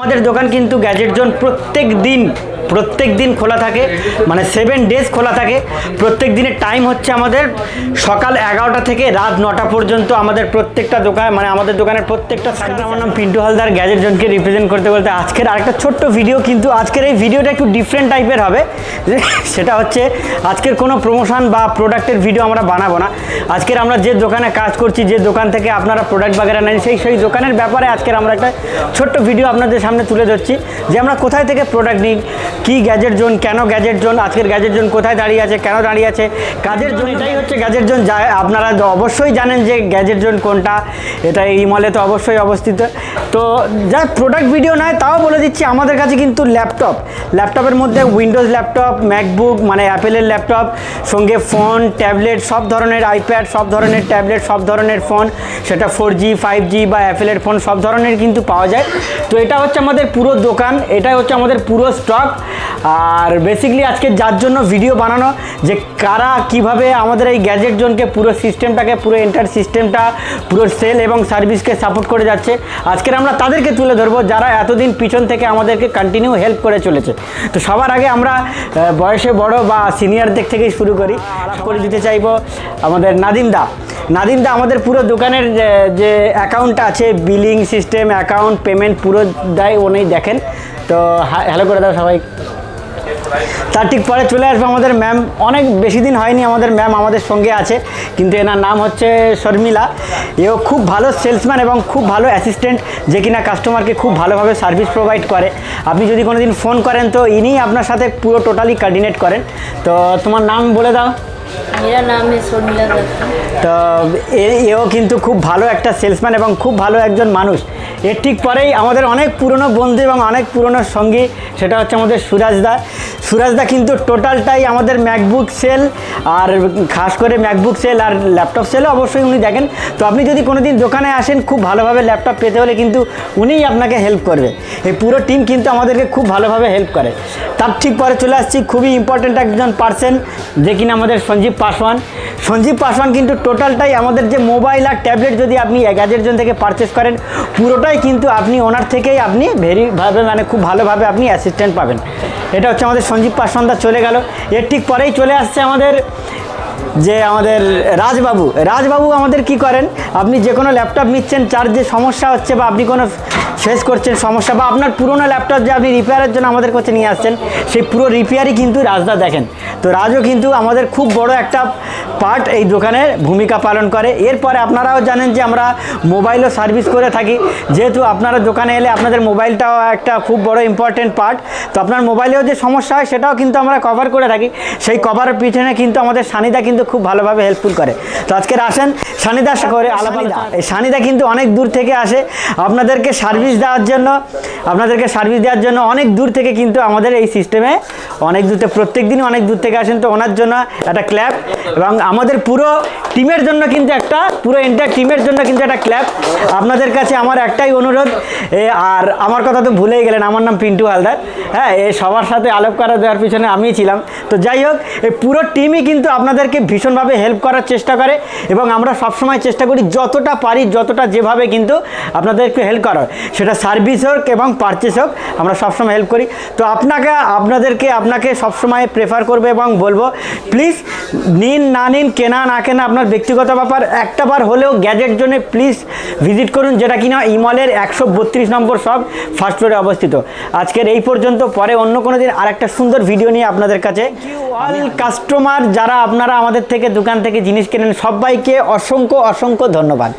আমাদের দোকান কিন্তু গ্যাজেট জোন প্রত্যেক দিন খোলা থাকে, মানে 7 ডেজ খোলা থাকে। প্রত্যেক দিনের টাইম হচ্ছে আমাদের সকাল 11টা থেকে রাত 9টা পর্যন্ত। আমাদের প্রত্যেকটা দোকান, মানে আমাদের দোকানের প্রত্যেকটা সার্ভিস। আমার নাম পিন্টু হালদার, গ্যাজেট জোনকে রিপ্রেজেন্ট করতে বলতে আজকের আরেকটা ছোট্ট ভিডিও। কিন্তু আজকের এই ভিডিওটা একটু ডিফারেন্ট টাইপের হবে। সেটা হচ্ছে আজকের কোনো প্রমোশন বা প্রোডাক্টের ভিডিও আমরা বানাবো না। আজকের আমরা যে দোকানে কাজ করছি, যে দোকান থেকে আপনারা প্রোডাক্ট বাগেরা নেন, সেই দোকানের ব্যাপারে আজকের আমরা একটা ছোট্ট ভিডিও আপনাদের সামনে তুলে ধরছি, যে আমরা কোথায় থেকে প্রোডাক্ট নিই, কি গ্যাজেট জোন, কেন গ্যাজেট জোন, আজকের গ্যাজেট জোন কোথায় দাঁড়িয়ে আছে, কেন দাঁড়িয়ে আছে। কাজের জন্য এটাই হচ্ছে গ্যাজেট জোন। যা আপনারা অবশ্যই জানেন যে গ্যাজেট জোন কোনটা, এটা এই মলে তো অবশ্যই অবস্থিত। তো যা প্রোডাক্ট ভিডিও নয়, তাও বলে দিচ্ছি, আমাদের কাছে কিন্তু ল্যাপটপের মধ্যে উইন্ডোজ ল্যাপটপ, ম্যাকবুক মানে অ্যাপেলের ল্যাপটপ, সঙ্গে ফোন, ট্যাবলেট, সব ধরনের আইপ্যাড, সব ধরনের ট্যাবলেট, সব ধরনের ফোন, সেটা 4G 5G বা অ্যাপেলের ফোন, সব ধরনের কিন্তু পাওয়া যায়। তো এটা হচ্ছে আমাদের পুরো দোকান, এটাই হচ্ছে আমাদের পুরো স্টক। আর বেসিক্যালি আজকে যার জন্য ভিডিও বানানো, যে কারা কিভাবে আমাদের এই গ্যাজেট জোনকে পুরো সিস্টেমটাকে, পুরো এন্টার সিস্টেমটা, পুরো সেল এবং সার্ভিসকে সাপোর্ট করে যাচ্ছে, আজকের আমরা তাদেরকে তুলে ধরবো যারা এতদিন পিছন থেকে আমাদেরকে কন্টিনিউ হেল্প করে চলেছে। তো সবার আগে আমরা বয়সে বড় বা সিনিয়র দিক থেকেই শুরু করে দিতে চাইবো আমাদের নাদিম দা আমাদের পুরো দোকানের যে অ্যাকাউন্টটা আছে, বিলিং সিস্টেম, অ্যাকাউন্ট, পেমেন্ট পুরো দেয়, উনি দেখেন। তো হ্যালো করে দাও সবাই। তার ঠিক পরে চলে আসবো আমাদের ম্যাম। অনেক বেশি দিন হয়নি আমাদের ম্যাম আমাদের সঙ্গে আছে, কিন্তু এনার নাম হচ্ছে শর্মিলা। এও খুব ভালো সেলসম্যান এবং খুব ভালো অ্যাসিস্ট্যান্ট, যে কিনা কাস্টমারকে খুব ভালোভাবে সার্ভিস প্রোভাইড করে। আপনি যদি কোনো দিন ফোন করেন তো ইনিই আপনার সাথে পুরো টোটালি কোঅর্ডিনেট করেন। তো তোমার নাম বলে দাও। मेरा नाम है शर्मिला दत्त। তো এও কিন্তু খুব ভালো একটা সেলসম্যান এবং খুব ভালো একজন মানুষ। এর ঠিক পরেই আমাদের অনেক পুরনো বন্ধু এবং অনেক পুরনো সঙ্গী, সেটা হচ্ছে আমাদের সুরাজদা কিন্তু টোটালটাই আমাদের ম্যাকবুক সেল, আর খাস করে ম্যাকবুক সেল আর ল্যাপটপ সেলও অবশ্যই উনি দেখেন। তো আপনি যদি কোনো দিন দোকানে আসেন, খুব ভালোভাবে ল্যাপটপ পেতে হলে কিন্তু উনিই আপনাকে হেল্প করবে। এই পুরো টিম কিন্তু আমাদেরকে খুব ভালোভাবে হেল্প করে। তার ঠিক পরে চলে আসছি খুবই ইম্পর্ট্যান্ট একজন পার্সন, যে কিনা আমাদের সঞ্জীব পাসওয়ান কিন্তু টোটালটাই আমাদের যে মোবাইল আর ট্যাবলেট যদি আপনি গ্যাজেট জোন থেকে পারচেস করেন, পুরোটাই কিন্তু আপনি ওনার থেকেই আপনি ভেরিভাবে, মানে খুব ভালোভাবে আপনি অ্যাসিস্ট্যান্ট পাবেন। এটা হচ্ছে আমাদের সঞ্জীব পাসওয়ানদা চলে গেল। এর ঠিক পরেই চলে আসছে আমাদের রাজবাবু আমাদের কি করেন, আপনি যে কোনো ল্যাপটপ নিচ্ছেন, যার যে সমস্যা হচ্ছে বা আপনি কোনো ফেস করছেন সমস্যা, বা আপনার পুরোনো ল্যাপটপ যে আপনি রিপেয়ারের জন্য আমাদের কাছে নিয়ে আসছেন, সেই পুরো রিপেয়ারই কিন্তু রাজদা দেখেন। তো রাজও কিন্তু আমাদের খুব বড় একটা পার্ট এই দোকানের ভূমিকা পালন করে। এরপরে আপনারাও জানেন যে আমরা মোবাইলও সার্ভিস করে থাকি, যেহেতু আপনারা দোকানে এলে আপনাদের মোবাইলটাও একটা খুব বড় ইম্পর্টেন্ট পার্ট। তো আপনার মোবাইলেও যে সমস্যা হয় সেটাও কিন্তু আমরা কভার করে থাকি। সেই কভারের পিছনে কিন্তু আমাদের সানিদা কিন্তু খুব ভালোভাবে হেল্পফুল করে। তো আজকের আসেন সানিদার করে আলাপ। এই সানিদা কিন্তু অনেক দূর থেকে আসে আপনাদেরকে সার্ভিস দেওয়ার জন্য, অনেক দূর থেকে কিন্তু আমাদের এই সিস্টেমে অনেক দূর থেকে, প্রত্যেক দিনই অনেক দূর থেকে আসেন। তো ওনার জন্য একটা ক্ল্যাপ, এবং আমাদের পুরো টিমের জন্য কিন্তু পুরো এন্টার টিমের জন্য কিন্তু একটা ক্ল্যাপ। আপনাদের কাছে আমার একটাই অনুরোধ, আর আমার কথা তো ভুলেই গেলেন, আমার নাম পিন্টু হালদার। হ্যাঁ, এই সবার সাথে আলাপ করা দেওয়ার পিছনে আমিই ছিলাম। তো যাই হোক, এই পুরো টিমই কিন্তু আপনাদেরকে ভীষণভাবে হেল্প করার চেষ্টা করে, এবং আমরা সবসময় চেষ্টা করি যতটা পারি, যতটা যেভাবে কিন্তু আপনাদেরকে হেল্প করার, সেটা সার্ভিস হোক এবং পারচেস হোক, আমরা সবসময় হেল্প করি। তো আপনাকে সবসময় প্রেফার করবে এবং বলবো, প্লিজ নিন না নিন, কেনা না কেনা আপনার ব্যক্তিগত ব্যাপার, একটা বার হলেও গ্যাজেট জোনে প্লিজ ভিজিট করুন, যেটা কিনা ইমলের 132 নম্বর সব ফার্স্ট ফ্লোরে অবস্থিত। আজকের এই পর্যন্ত, পরে অন্য কোনো দিন আর একটা সুন্দর ভিডিও নিয়ে আপনাদের কাছে। অল কাস্টমার যারা আপনারা আমাদের থেকে দোকান থেকে জিনিস কেনেন, সবাইকে অসংখ্য ধন্যবাদ।